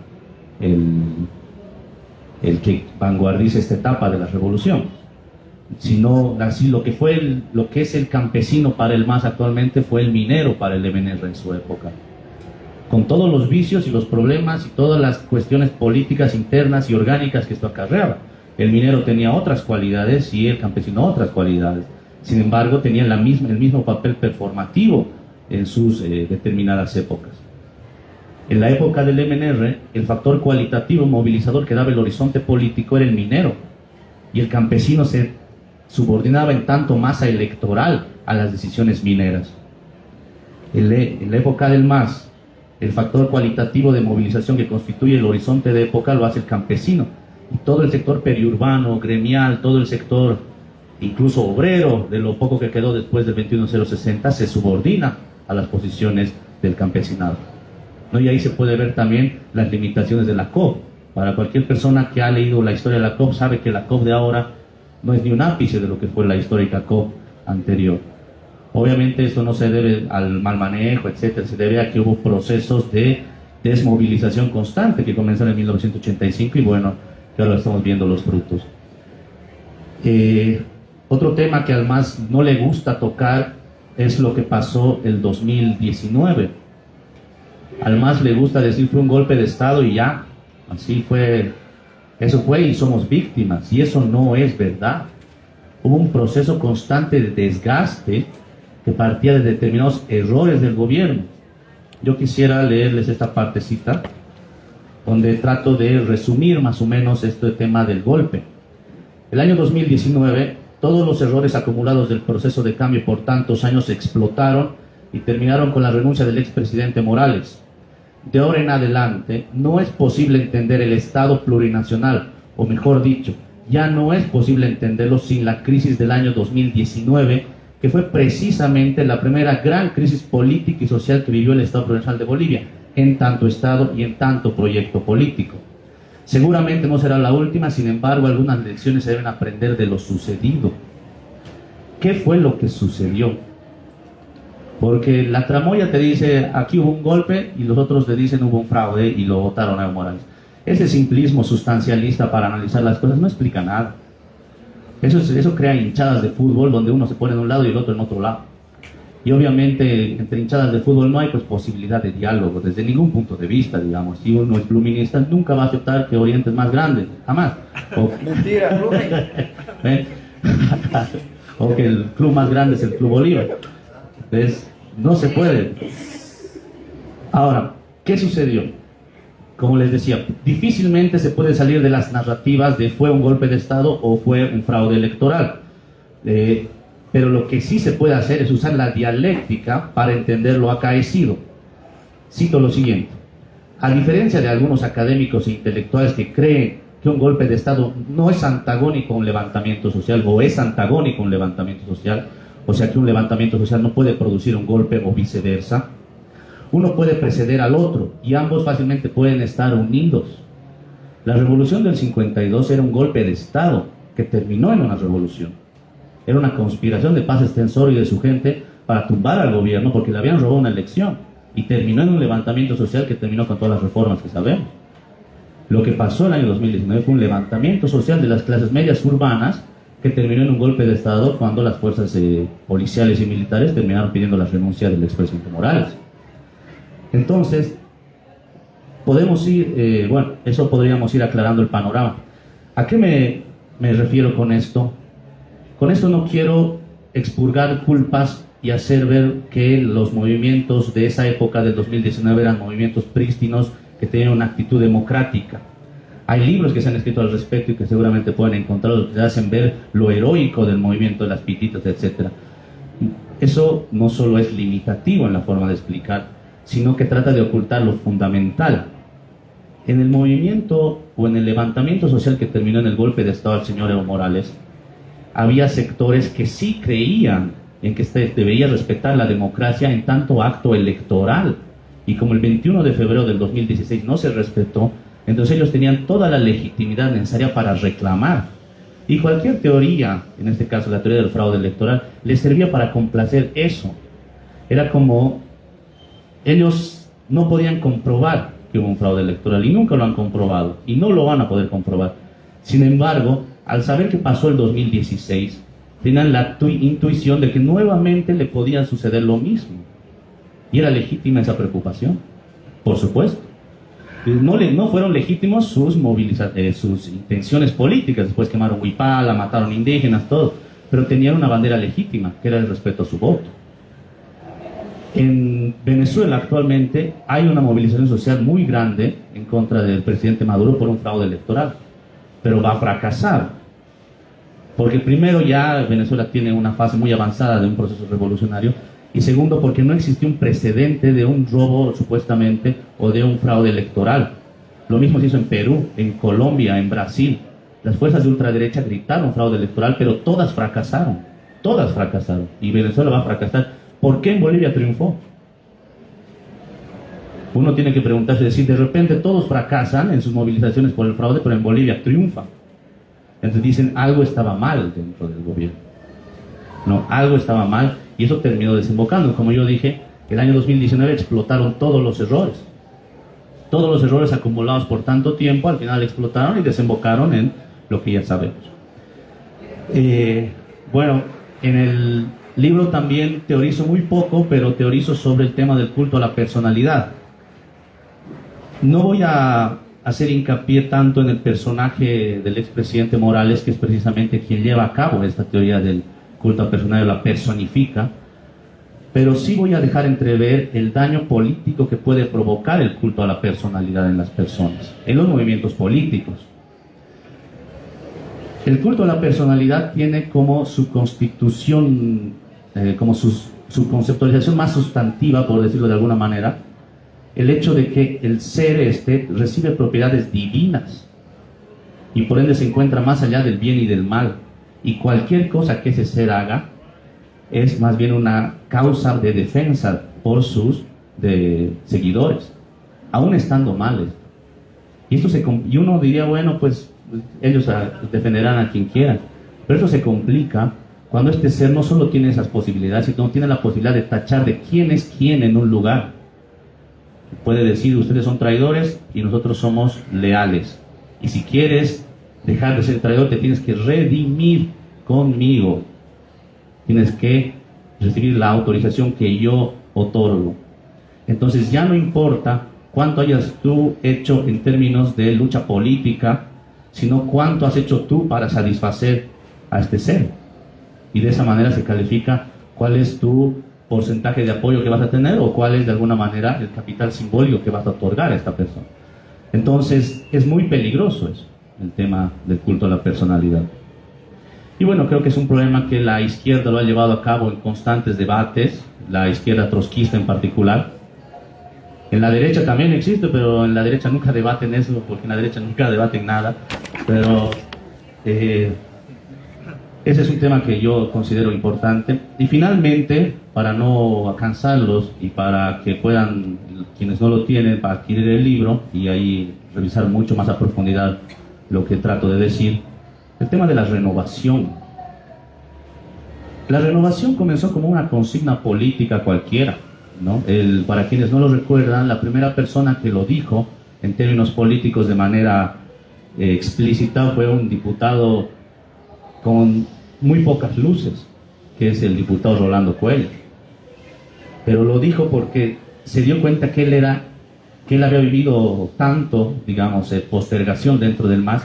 el que vanguardice esta etapa de la revolución. Sino así lo que es el campesino para el MAS actualmente fue el minero para el MNR en su época, con todos los vicios y los problemas y todas las cuestiones políticas internas y orgánicas que esto acarreaba. El minero tenía otras cualidades y el campesino otras cualidades. Sin embargo, tenían el mismo papel performativo en sus determinadas épocas. En la época del MNR, el factor cualitativo movilizador que daba el horizonte político era el minero, y el campesino se subordinaba en tanto masa electoral a las decisiones mineras. En la época del MAS, el factor cualitativo de movilización que constituye el horizonte de época lo hace el campesino, y todo el sector periurbano, gremial, todo el sector incluso obrero, de lo poco que quedó después del 21-060, se subordina a las posiciones del campesinado, ¿no? Y ahí se puede ver también las limitaciones de la COP. Para cualquier persona que ha leído la historia de la COP sabe que la COP de ahora no es ni un ápice de lo que fue la histórica COP anterior. Obviamente esto no se debe al mal manejo, etcétera, se debe a que hubo procesos de desmovilización constante que comenzaron en 1985 y bueno, que ahora estamos viendo los frutos. Otro tema que al MAS no le gusta tocar es lo que pasó el 2019. Al MAS le gusta decir fue un golpe de Estado y ya, así fue, eso fue y somos víctimas, y eso no es verdad. Hubo un proceso constante de desgaste que partía de determinados errores del gobierno. Yo quisiera leerles esta partecita donde trato de resumir más o menos este tema del golpe. El año 2019, todos los errores acumulados del proceso de cambio por tantos años explotaron y terminaron con la renuncia del expresidente Morales. De ahora en adelante, no es posible entender el Estado plurinacional, o mejor dicho, ya no es posible entenderlo sin la crisis del año 2019, que fue precisamente la primera gran crisis política y social que vivió el Estado plurinacional de Bolivia, en tanto Estado y en tanto proyecto político. Seguramente no será la última, sin embargo, algunas lecciones se deben aprender de lo sucedido. ¿Qué fue lo que sucedió? Porque la tramoya te dice, aquí hubo un golpe, y los otros te dicen hubo un fraude y lo votaron a Evo Morales. Ese simplismo sustancialista para analizar las cosas no explica nada. Eso crea hinchadas de fútbol donde uno se pone en un lado y el otro en otro lado. Y obviamente entre hinchadas de fútbol no hay pues posibilidad de diálogo desde ningún punto de vista, digamos. Si uno es bluminista nunca va a aceptar que Oriente es más grande, jamás. Mentira, Blumen. O que el club más grande es el Club Bolívar. Entonces, no se puede. Ahora, ¿qué sucedió? Como les decía, difícilmente se puede salir de las narrativas de fue un golpe de Estado o fue un fraude electoral. Pero lo que sí se puede hacer es usar la dialéctica para entender lo acaecido. Cito lo siguiente. A diferencia de algunos académicos e intelectuales que creen que un golpe de Estado no es antagónico a un levantamiento social o es antagónico a un levantamiento social, o sea que un levantamiento social no puede producir un golpe o viceversa, uno puede preceder al otro y ambos fácilmente pueden estar unidos. La revolución del 52 era un golpe de Estado que terminó en una revolución. Era una conspiración de Paz Extensor y de su gente para tumbar al gobierno porque le habían robado una elección y terminó en un levantamiento social que terminó con todas las reformas que sabemos. Lo que pasó el año 2019 fue un levantamiento social de las clases medias urbanas que terminó en un golpe de Estado cuando las fuerzas policiales y militares terminaron pidiendo la renuncia del expresidente Morales. Entonces, podemos ir, bueno, eso podríamos ir aclarando el panorama. ¿A qué me refiero con esto? Con esto no quiero expurgar culpas y hacer ver que los movimientos de esa época del 2019 eran movimientos prístinos que tenían una actitud democrática. Hay libros que se han escrito al respecto y que seguramente pueden encontrar, que hacen ver lo heroico del movimiento de las pititas, etc. Eso no solo es limitativo en la forma de explicar, sino que trata de ocultar lo fundamental. En el movimiento o en el levantamiento social que terminó en el golpe de Estado al señor Evo Morales, había sectores que sí creían en que se debería respetar la democracia en tanto acto electoral. Y como el 21 de febrero del 2016 no se respetó, entonces ellos tenían toda la legitimidad necesaria para reclamar. Y cualquier teoría, en este caso la teoría del fraude electoral, les servía para complacer eso. Era como ellos no podían comprobar que hubo un fraude electoral y nunca lo han comprobado y no lo van a poder comprobar. Sin embargo, al saber que pasó el 2016, tenían la intuición de que nuevamente le podía suceder lo mismo. Y era legítima esa preocupación, por supuesto. No fueron legítimos sus intenciones políticas. Después quemaron Huipala, mataron indígenas, todo. Pero tenían una bandera legítima, que era el respeto a su voto. En Venezuela actualmente hay una movilización social muy grande en contra del presidente Maduro por un fraude electoral. Pero va a fracasar. Porque primero ya Venezuela tiene una fase muy avanzada de un proceso revolucionario. Y segundo, porque no existió un precedente de un robo, supuestamente, o de un fraude electoral. Lo mismo se hizo en Perú, en Colombia, en Brasil. Las fuerzas de ultraderecha gritaron fraude electoral, pero todas fracasaron. Todas fracasaron. Y Venezuela va a fracasar. ¿Por qué en Bolivia triunfó? Uno tiene que preguntarse, decir, de repente todos fracasan en sus movilizaciones por el fraude, pero en Bolivia triunfa. Entonces dicen, algo estaba mal dentro del gobierno. No, algo estaba mal. Y eso terminó desembocando. Como yo dije, el año 2019 explotaron todos los errores. Todos los errores acumulados por tanto tiempo, al final explotaron y desembocaron en lo que ya sabemos. Bueno, en el libro también teorizo muy poco, pero teorizo sobre el tema del culto a la personalidad. No voy a hacer hincapié tanto en el personaje del expresidente Morales, que es precisamente quien lleva a cabo esta teoría del culto a personalidad, la personifica, pero sí voy a dejar entrever el daño político que puede provocar el culto a la personalidad en las personas, en los movimientos políticos. El culto a la personalidad tiene como su constitución, como su conceptualización más sustantiva, por decirlo de alguna manera, el hecho de que el ser recibe propiedades divinas y por ende se encuentra más allá del bien y del mal. Y cualquier cosa que ese ser haga es más bien una causa de defensa por sus seguidores, aún estando mal. Y uno diría, bueno, pues ellos defenderán a quien quieran. Pero eso se complica cuando este ser no solo tiene esas posibilidades, sino tiene la posibilidad de tachar de quién es quién en un lugar. Puede decir, ustedes son traidores y nosotros somos leales. Y si quieres dejar de ser traidor, te tienes que redimir conmigo. Tienes que recibir la autorización que yo otorgo. Entonces ya no importa cuánto hayas tú hecho en términos de lucha política, sino cuánto has hecho tú para satisfacer a este ser. Y de esa manera se califica cuál es tu porcentaje de apoyo que vas a tener o cuál es de alguna manera el capital simbólico que vas a otorgar a esta persona. Entonces es muy peligroso eso, el tema del culto a la personalidad. Y bueno, creo que es un problema que la izquierda lo ha llevado a cabo en constantes debates, la izquierda trotskista en particular. En la derecha también existe, pero en la derecha nunca debaten eso, porque en la derecha nunca debaten nada. Pero ese es un tema que yo considero importante. Y finalmente, para no cansarlos y para que puedan, quienes no lo tienen, para adquirir el libro y ahí revisar mucho más a profundidad lo que trato de decir, el tema de la renovación. La renovación comenzó como una consigna política cualquiera, ¿no? Para quienes no lo recuerdan, la primera persona que lo dijo en términos políticos de manera explícita, fue un diputado con muy pocas luces, que es el diputado Rolando Cuéllar. Pero lo dijo porque se dio cuenta que él había vivido tanto, digamos, postergación dentro del MAS,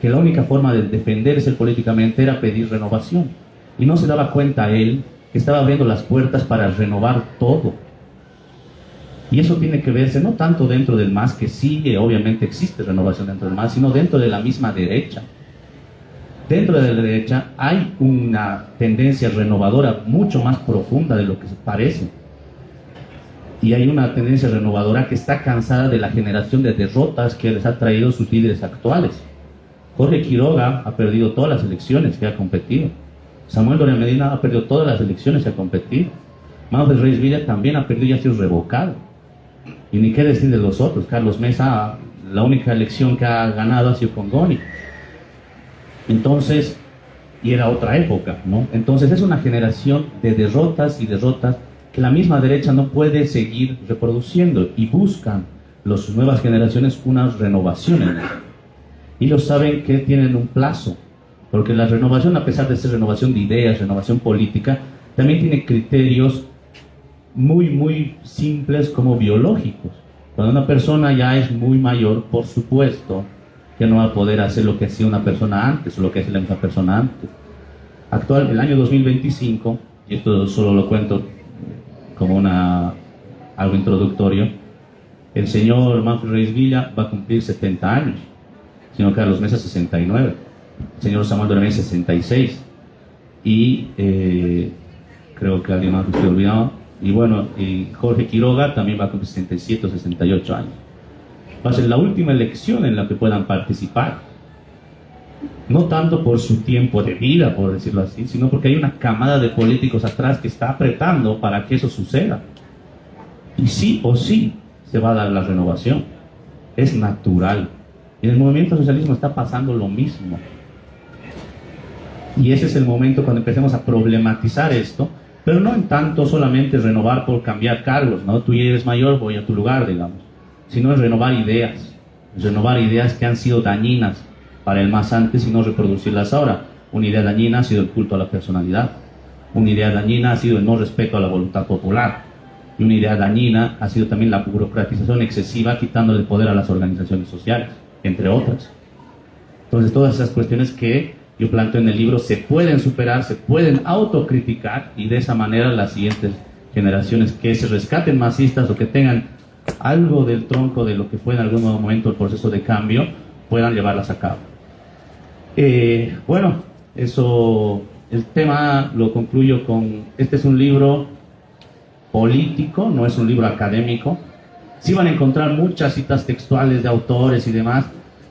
que la única forma de defenderse políticamente era pedir renovación. Y no se daba cuenta él que estaba abriendo las puertas para renovar todo. Y eso tiene que verse no tanto dentro del MAS, que sí, obviamente existe renovación dentro del MAS, sino dentro de la misma derecha. Dentro de la derecha hay una tendencia renovadora mucho más profunda de lo que parece. Y hay una tendencia renovadora que está cansada de la generación de derrotas que les ha traído sus líderes actuales. Jorge Quiroga ha perdido todas las elecciones que ha competido. Samuel Doria Medina ha perdido todas las elecciones que ha competido. Manfred Reyes Villa también ha perdido y ha sido revocado. Y ni qué decir de los otros. Carlos Mesa, la única elección que ha ganado ha sido con Goni. Entonces, y era otra época, ¿no? Entonces es una generación de derrotas y derrotas que la misma derecha no puede seguir reproduciendo, y buscan las nuevas generaciones una renovación en ello. Y lo saben que tienen un plazo, porque la renovación, a pesar de ser renovación de ideas, renovación política, también tiene criterios muy simples como biológicos. Cuando una persona ya es muy mayor, por supuesto que no va a poder hacer lo que hacía una persona antes o lo que hacía la misma persona antes. El año 2025, y esto solo lo cuento como algo introductorio, el señor Manfred Reyes Villa va a cumplir 70 años, el señor Carlos Mesa 69, el señor Samuel Doria 66, y creo que alguien más me estoy olvidando, y bueno, Jorge Quiroga también va a cumplir 67 o 68 años. Va a ser la última elección en la que puedan participar, no tanto por su tiempo de vida, por decirlo así, sino porque hay una camada de políticos atrás que está apretando para que eso suceda. Y sí o sí se va a dar la renovación. Es natural. Y en el movimiento socialismo está pasando lo mismo. Y ese es el momento cuando empecemos a problematizar esto, pero no en tanto solamente renovar por cambiar cargos, ¿no? Tú ya eres mayor, voy a tu lugar, digamos, sino en renovar ideas que han sido dañinas para el MAS antes y no reproducirlas ahora. Una idea dañina ha sido el culto a la personalidad. Una idea dañina ha sido el no respeto a la voluntad popular. Y una idea dañina ha sido también la burocratización excesiva, quitándole el poder a las organizaciones sociales, entre otras. Entonces, todas esas cuestiones que yo planteo en el libro se pueden superar, se pueden autocriticar, y de esa manera las siguientes generaciones que se rescaten masistas o que tengan algo del tronco de lo que fue en algún momento el proceso de cambio, puedan llevarlas a cabo. Bueno, eso, el tema lo concluyo con, este es un libro político, no es un libro académico. Sí van a encontrar muchas citas textuales de autores y demás,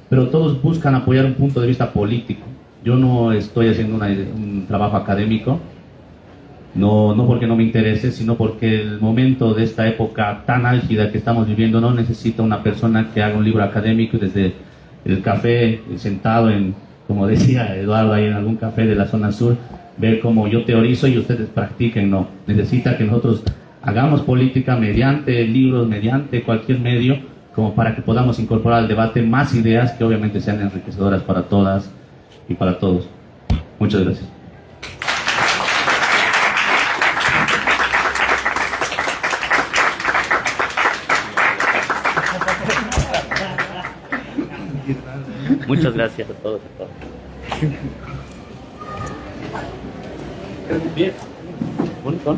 pero todos buscan apoyar un punto de vista político. Yo no estoy haciendo un trabajo académico, no porque no me interese, sino porque el momento de esta época tan álgida que estamos viviendo no necesita una persona que haga un libro académico y desde el café, sentado en, como decía Eduardo, ahí en algún café de la zona sur, ver cómo yo teorizo y ustedes practiquen. No, necesita que nosotros hagamos política mediante libros, mediante cualquier medio, como para que podamos incorporar al debate más ideas que obviamente sean enriquecedoras para todas y para todos. Muchas gracias. Muchas gracias a todos. Bien. Bonito.